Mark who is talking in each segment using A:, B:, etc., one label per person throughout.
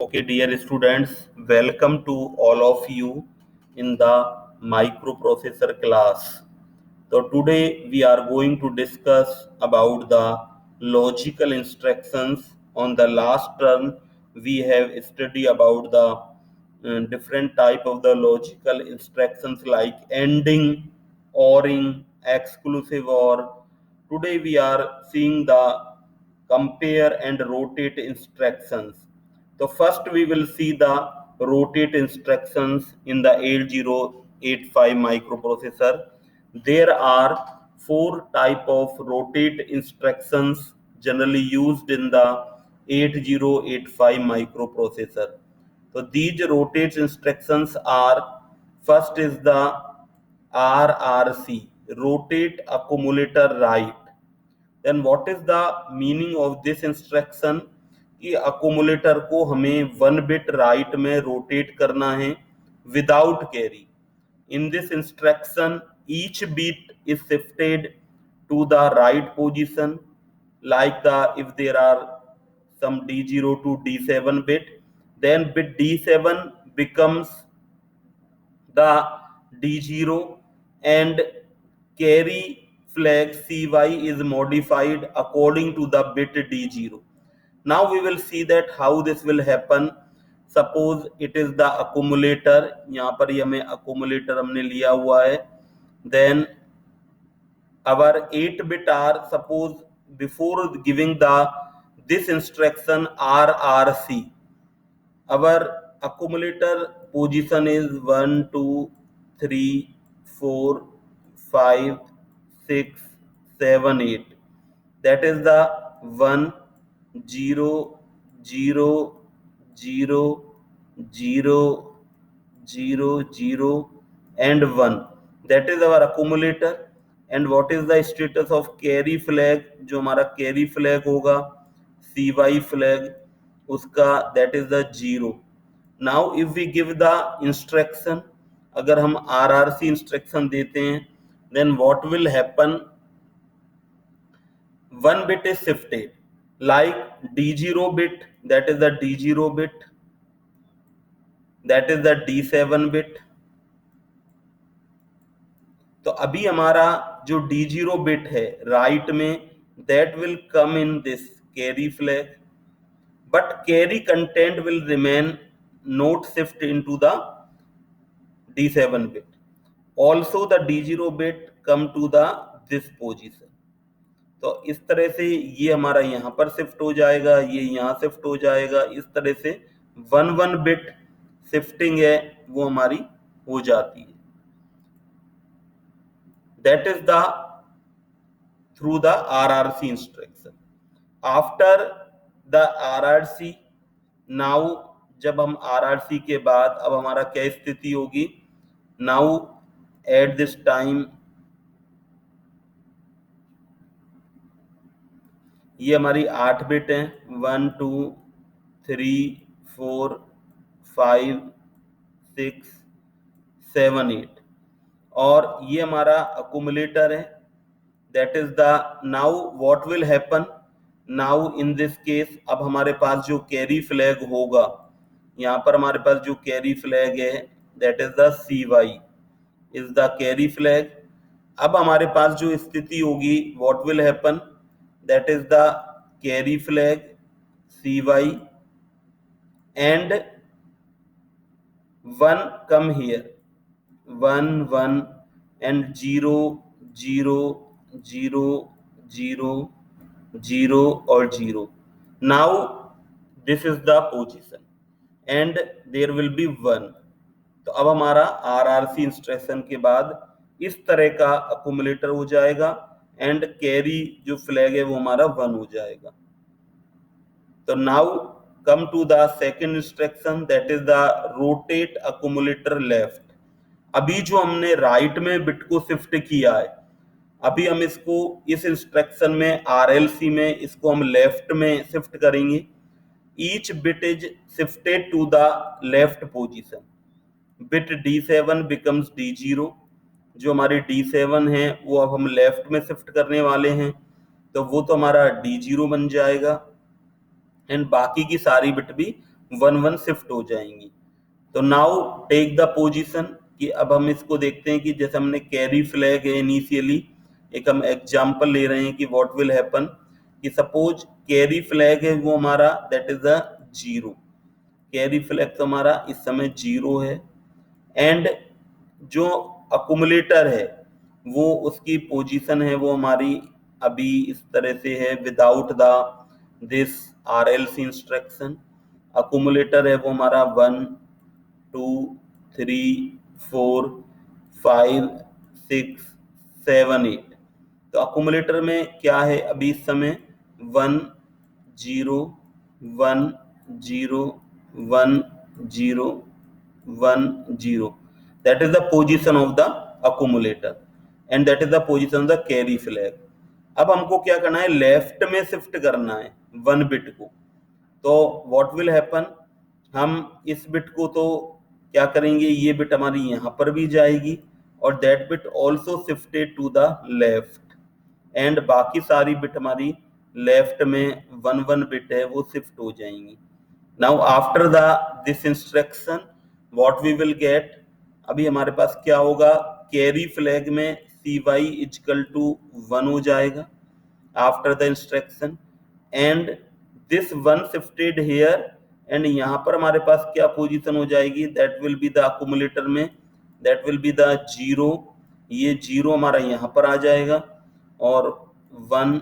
A: Okay, dear students, welcome to all of you in the microprocessor class. So today we are going to discuss about the logical instructions. On the last term, we have studied about the different type of the logical instructions like ending, ORing, exclusive OR. Today we are seeing the compare and rotate instructions. So first we will see the rotate instructions in the 8085 microprocessor. There are four type of rotate instructions generally used in the 8085 microprocessor. So these rotate instructions are, first is the RRC, rotate accumulator right. Then what is the meaning of this instruction कि accumulator को हमें 1 bit right में rotate करना है without carry. In this instruction, each bit is shifted to the right position, like if there are some D0 to D7 bit, then bit D7 becomes the D0 and carry flag CY is modified according to the bit D0. Now we will see that how this will happen. Suppose it is the accumulator, यहाँ पर ये हमें accumulator हमने लिया हुआ है. Then our 8 bit are, suppose before giving this instruction RRC, our accumulator position is 1 2 3 4 5 6 7 8. That is the 1 0 0 0 0 0 0 and 1. That is our accumulator. And what is the status of carry flag? जो हमारा carry flag होगा CY flag उसका, that is the 0. Now if we give the instruction, अगर हम RRC instruction देते हैं, then what will happen? 1 bit is shifted, like D0 bit, that is the D0 bit, that is the D7 bit. तो अभी हमारा जो D0 bit है right में, that will come in this carry flag, but carry content will remain not shift into the D7 bit. Also the D0 bit come to the this position. तो इस तरह से ये हमारा यहाँ पर शिफ्ट हो जाएगा, ये यहाँ शिफ्ट हो जाएगा. इस तरह से 1 बिट शिफ्टिंग है वो हमारी हो जाती है. That is the through the RRC instruction. After the RRC, now जब हम RRC के बाद अब हमारा क्या स्थिति होगी? Now at this time ये हमारी 8 बिट है, 1 2 3 4 5 6 7 8, और ये हमारा accumulator है. That is the, now what will happen? Now in this case अब हमारे पास जो carry flag होगा, यहाँ पर हमारे पास जो carry flag है, that is the CY is the carry flag. अब हमारे पास जो स्थिति होगी, what will happen? That is the carry flag CY and 1 come here, 1 1 and 0 0 0 0 0 or 0. Now this is the position and there will be 1. तो अब हमारा RRC instruction के बाद इस तरह का अक्यूमुलेटर हो जाएगा एंड कैरी जो फ्लैग है वो हमारा 1 हो जाएगा. तो now come to the second instruction, that is the rotate accumulator left. अभी जो हमने राइट में बिट को शिफ्ट किया है, अभी हम इसको इस इंस्ट्रक्शन में RLC में इसको हम लेफ्ट में शिफ्ट करेंगे. Each bit is shifted to the left position. Bit D7 becomes D0. जो हमारी D7 है वो अब हम लेफ्ट में शिफ्ट करने वाले हैं, तो वो तो हमारा D0 बन जाएगा एंड बाकी की सारी बिट भी 1 1 शिफ्ट हो जाएंगी। तो नाउ टेक द पोजीशन, कि अब हम इसको देखते हैं कि जैसे हमने कैरी फ्लैग है इनिशियली, एक हम एग्जांपल ले रहे हैं कि व्हाट विल हैपन, कि सपोज कैरी फ्लैग है वो हमारा that is the 0, carry flag तो हमारा इस समय 0 है, एंड जो अकुमुलेटर है वो उसकी पोजीशन है वो हमारी अभी इस तरह से है, without the this RLC instruction. Accumulator है वो हमारा 1 2 3 4 5 6 7 8। तो अकुमुलेटर में क्या है अभी इस समय 1 0 1 0 1 0 1 0, that is the position of the accumulator and that is the position of the carry flag। अब हमको क्या करना है, लेफ्ट में शिफ्ट करना है 1 बिट को। तो व्हाट विल हैपन, हम इस बिट को तो क्या करेंगे, ये बिट हमारी यहाँ पर भी जाएगी और that bit also shifted to the left, and बाकी सारी बिट हमारी लेफ्ट में 1 1 बिट है वो शिफ्ट हो जाएंगी। Now after the this instruction what we will get, अभी हमारे पास क्या होगा, कैरी फ्लैग में CY इक्वल टू 1 हो जाएगा after the instruction, and this 1 shifted here, and यहाँ पर हमारे पास क्या पोजीशन हो जाएगी, that will be the accumulator में दैट विल बी द 0, ये 0 हमारा यहाँ पर आ जाएगा और 1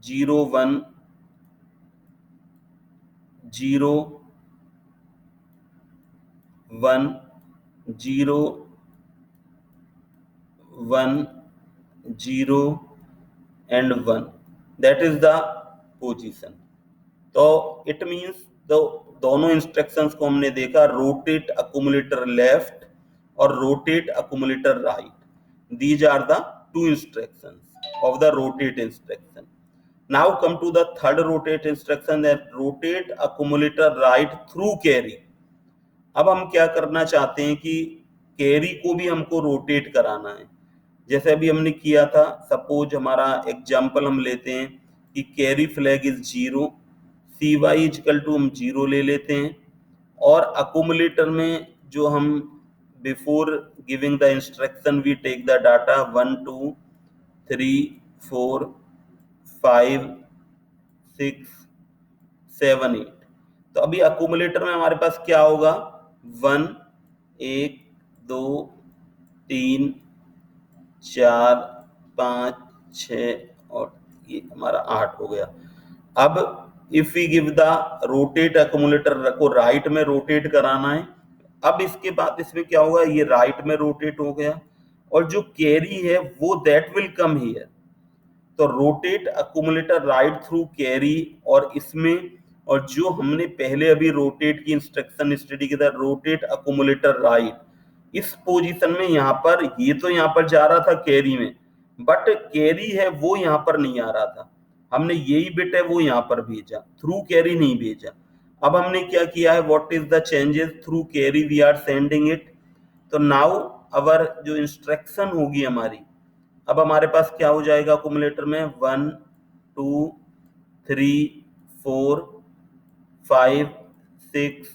A: 0 1 0 1 0 1 0 and 1, that is the position। तो इट मींस दोनों इंस्ट्रक्शंस को हमने देखा, रोटेट अकुमुलेटर लेफ्ट और rotate accumulator right, these are the two instructions of the rotate instruction. Now come to the third rotate instruction, that rotate accumulator right through carry. अब हम क्या करना चाहते हैं कि कैरी को भी हमको रोटेट कराना है, जैसे अभी हमने किया था। सपोज हमारा एग्जांपल हम लेते हैं कि carry flag is 0, CY equal to हम 0 ले लेते हैं, और अकुमुलेटर में जो हम before giving the instruction we take the data 1 2 3 4 5 6 7 8। तो अभी अकुमुलेटर में हमारे पास क्या होगा, 1 1 2 3 4 5 6 और ये हमारा 8 हो गया। अब if we give the rotate accumulator को राइट में रोटेट कराना है, अब इसके बाद इसमें क्या होगा, ये राइट में रोटेट हो गया और जो कैरी है वो दैट विल कम हियर। तो rotate accumulator right through carry, और इसमें और जो हमने पहले अभी रोटेट की इंस्ट्रक्शन स्टडी की था, रोटेट अकुमुलेटर राइट, इस पोजीशन में यहाँ पर ये तो यहाँ पर जा रहा था कैरी में, बट कैरी है वो यहाँ पर नहीं आ रहा था, हमने यही बिट है वो यहाँ पर भेजा, थ्रू कैरी नहीं भेजा। अब हमने क्या किया है, what is the changes, through carry we are sending it. तो नाउ अवर जो इंस्ट्रक्शन होगी हमारी, अब हमारे पास क्या हो जाएगा अकुमुलेटर में 1 2 3 4 5 6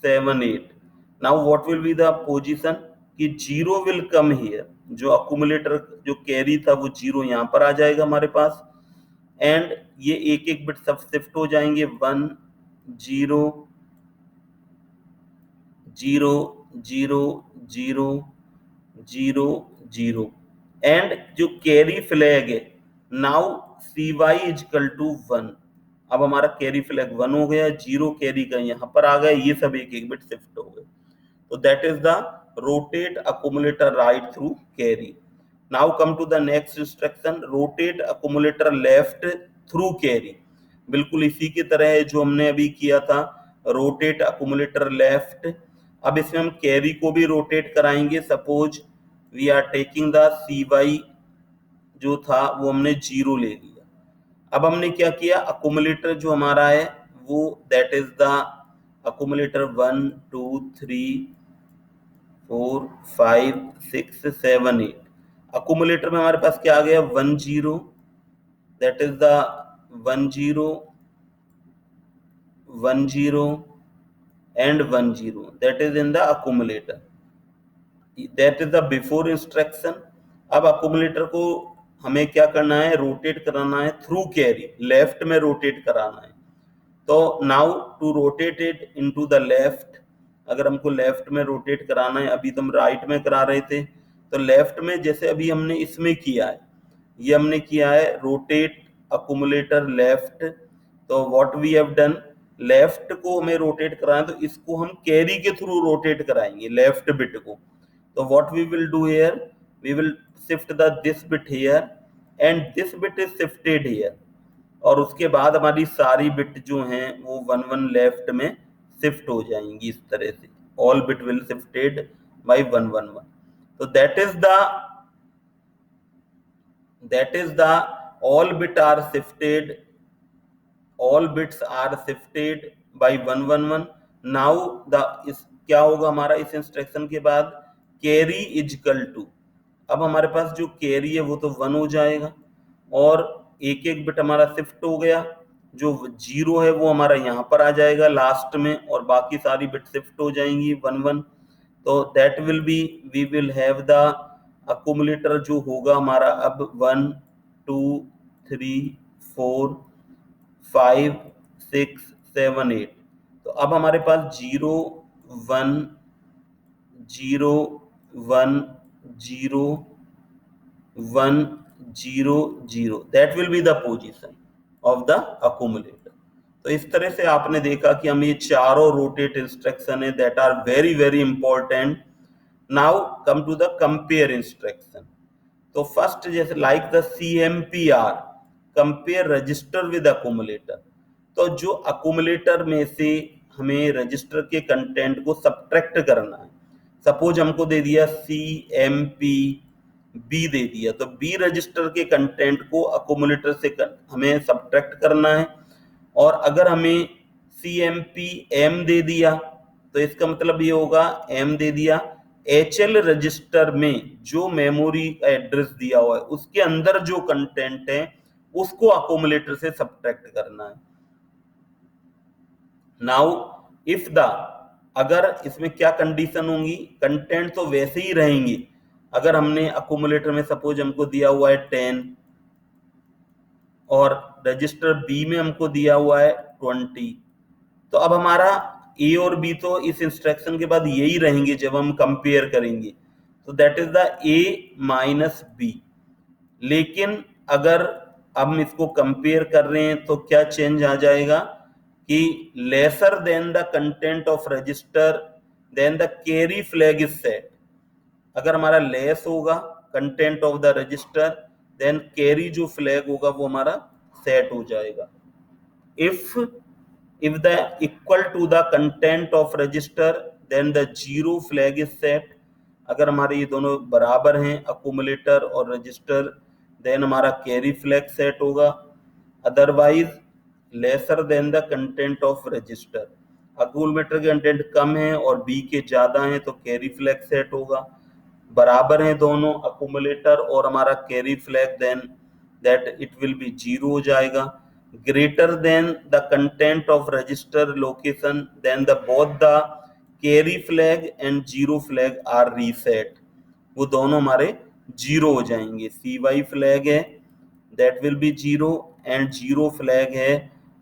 A: 7 8। Now what will be the position, कि 0 विल कम हियर, जो अकुमुलेटर जो कैरी था वो 0 यहाँ पर आ जाएगा हमारे पास, एंड ये एक एक बिट सब शिफ्ट हो जाएंगे 1 0 0 0 0 0 0, एंड जो कैरी फ्लैग है नाउ CY इक्वल टू 1। अब हमारा कैरी फ्लैग 1 हो गया, 0 कैरी का यहाँ पर आ गया, ये सब एक एक बिट शिफ्ट हो गए। तो that is the rotate accumulator right through carry. Now come to the next instruction, rotate accumulator left through carry. बिल्कुल इसी की तरह है जो हमने अभी किया था, रोटेट अकुमुलेटर लेफ्ट। अब इसमें हम कैरी को भी रोटेट कराएंगे। Suppose we are taking the CY जो था वो हमने 0 ले लिया। अब हमने क्या किया, अकुमुलेटर जो हमारा है वो that is the accumulator 1 2 3 4 5 6 7 8। Accumulator में हमारे पास क्या आ गया, 1 0, that is the 1 0 1 0 and 1 0, that is in the accumulator. That is the before instruction. अब accumulator को हमें क्या करना है, रोटेट कराना है थ्रू कैरी, लेफ्ट में रोटेट कराना है. तो now to rotate it into the left, अगर हमको लेफ्ट में रोटेट कराना है, अभी तो हम राइट में करा रहे थे, तो लेफ्ट में जैसे अभी हमने इसमें किया है, ये हमने किया है रोटेट अकुमुलेटर लेफ्ट. तो what we have done, left को हमें रोटेट कराना है, तो इसको हम कैरी के थ्रू रोटेट कराएंगे लेफ्ट बिट को. तो what we will do here, we will shift the this bit here and this bit is shifted here, और उसके बाद हमारी सारी बिट जो हैं वो 1 1 लेफ्ट में शिफ्ट हो जाएंगी. इस तरह से all bit will shifted by 1 1 1. तो that is the all bit are shifted, all bits are shifted by 1 1 1. now the इस क्या होगा हमारा इस इंस्ट्रक्शन के बाद, कैरी इज इक्वल टू, अब हमारे पास जो कैरी है वो तो 1 हो जाएगा, और एक एक बिट हमारा शिफ्ट हो गया, जो 0 है वो हमारा यहाँ पर आ जाएगा लास्ट में, और बाकी सारी बिट शिफ्ट हो जाएंगी 1 1. तो that will be, we will have the accumulator जो होगा हमारा अब 1 2 3 4 5 6 7 8. तो अब हमारे पास 0 1 0 1 0 1 0 0, that will be the position of the accumulator. तो इस तरह से आपने देखा कि हम ये चारों रोटेट इंस्ट्रक्शन है that are very very important. Now come to the compare instruction. तो फर्स्ट जैसे like the CMPR, compare register with accumulator. तो जो अकुमुलेटर में से हमें रजिस्टर के कंटेंट को सब्ट्रैक्ट करना है, सपोज हमको दे दिया CMP B दे दिया, तो B रजिस्टर के कंटेंट को अकुमुलेटर से हमें सब्ट्रैक्ट करना है. और अगर हमें CMP M दे दिया, तो इसका मतलब ये होगा M दे दिया, HL रजिस्टर में जो मेमोरी एड्रेस दिया हुआ है उसके अंदर जो कंटेंट है उसको अकुमुलेटर से सब्ट्रैक्ट करना है. नाउ इफ द, अगर इसमें क्या कंडीशन होंगी, कंटेंट तो वैसे ही रहेंगे. अगर हमने अकुमुलेटर में सपोज हमको दिया हुआ है 10 और रजिस्टर बी में हमको दिया हुआ है 20, तो अब हमारा ए और बी तो इस इंस्ट्रक्शन के बाद यही रहेंगे जब हम कंपेयर करेंगे. तो that is the A minus B. लेकिन अगर हम इसको कंपेयर कर रहे हैं तो क्या चेंज आ जाएगा कि lesser than the content of register then the carry flag is set. अगर हमारा लेस होगा content of the register, then carry जो फ्लैग होगा वो हमारा सेट हो जाएगा. if the equal to the content of register then the zero flag is set. अगर हमारे ये दोनों बराबर हैं अकुमुलेटर और रजिस्टर, देन हमारा कैरी फ्लैग सेट होगा. Otherwise laser than the content of register, accumulator के कंटेंट कम है और बी के ज्यादा है तो कैरी फ्लैग सेट होगा. बराबर हैं दोनों अकुमुलेटर और हमारा carry flag, then that it will be 0 हो जाएगा. Greater than the content of register location then the both the carry flag and 0 flag are reset. वो दोनों हमारे 0 हो जाएंगे. CY फ्लैग है that will be 0 and 0 flag है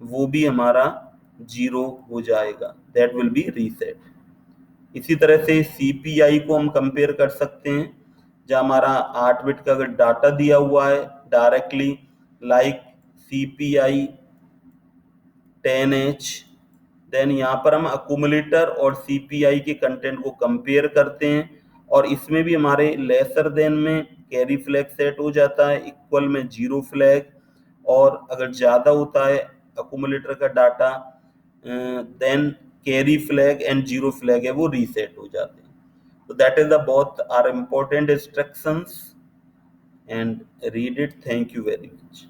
A: वो भी हमारा 0 हो जाएगा, दैट विल बी रीसेट. इसी तरह से CPI को हम कंपेयर कर सकते हैं, जहाँ हमारा 8 बिट का अगर डाटा दिया हुआ है directly like CPI 10H, then यहाँ पर हम अकुमुलेटर और CPI के कंटेंट को कंपेयर करते हैं, और इसमें भी हमारे लेसर देन में कैरी फ्लैग सेट हो जाता है, इक्वल में 0 फ्लैग, और अगर ज़्यादा होता है अकुमुलेटर का data then carry flag and 0 flag है वो रीसेट हो जाते हैं. तो that is the both are important instructions and read it. Thank you very much.